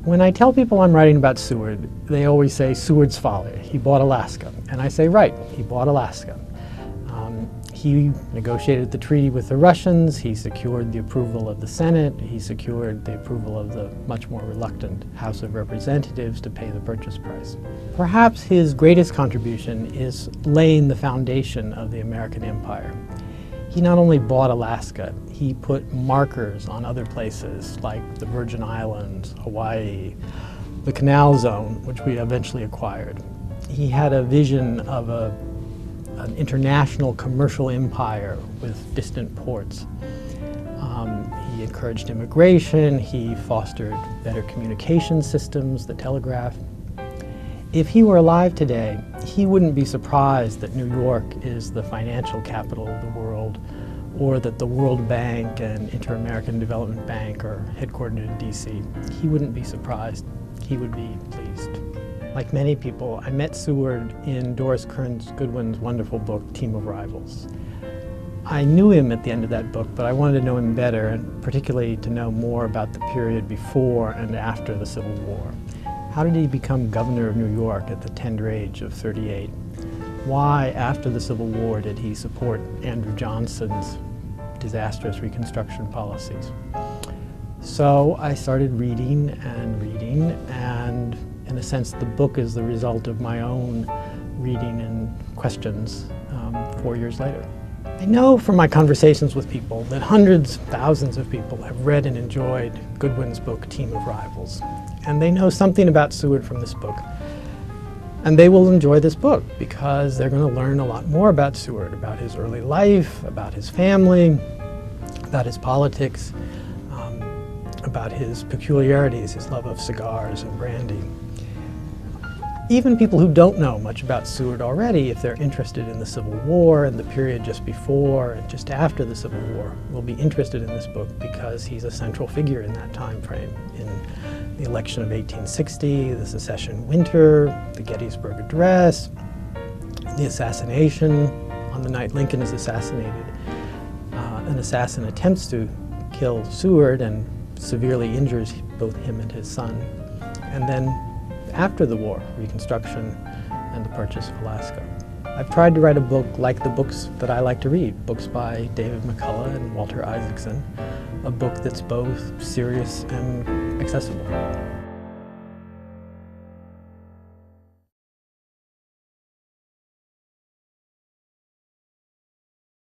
When I tell people I'm writing about Seward, they always say Seward's folly. He bought Alaska. And I say, right, he bought Alaska. He negotiated the treaty with the Russians, he secured the approval of the Senate, he secured the approval of the much more reluctant House of Representatives to pay the purchase price. Perhaps his greatest contribution is laying the foundation of the American empire. He not only bought Alaska, he put markers on other places like the Virgin Islands, Hawaii, the Canal Zone, which we eventually acquired. He had a vision of an international commercial empire with distant ports. He encouraged immigration, he fostered better communication systems, the telegraph. If he were alive today, he wouldn't be surprised that New York is the financial capital of the world, or that the World Bank and Inter-American Development Bank are headquartered in DC. He wouldn't be surprised. He would be pleased. Like many people, I met Seward in Doris Kearns Goodwin's wonderful book, Team of Rivals. I knew him at the end of that book, but I wanted to know him better, and particularly to know more about the period before and after the Civil War. How did he become governor of New York at the tender age of 38? Why, after the Civil War, did he support Andrew Johnson's disastrous Reconstruction policies? So I started reading, and in a sense, the book is the result of my own reading and questions 4 years later. I know from my conversations with people that hundreds, thousands of people have read and enjoyed Goodwin's book, Team of Rivals. And they know something about Seward from this book. And they will enjoy this book because they're going to learn a lot more about Seward, about his early life, about his family, about his politics, about his peculiarities, his love of cigars and brandy. Even people who don't know much about Seward already, if they're interested in the Civil War and the period just before and just after the Civil War, will be interested in this book because he's a central figure in that time frame. In the election of 1860, the secession winter, the Gettysburg Address, the assassination on the night Lincoln is assassinated. An assassin attempts to kill Seward and severely injures both him and his son. And then after the war, Reconstruction and the purchase of Alaska. I've tried to write a book like the books that I like to read, books by David McCullough and Walter Isaacson, a book that's both serious and accessible.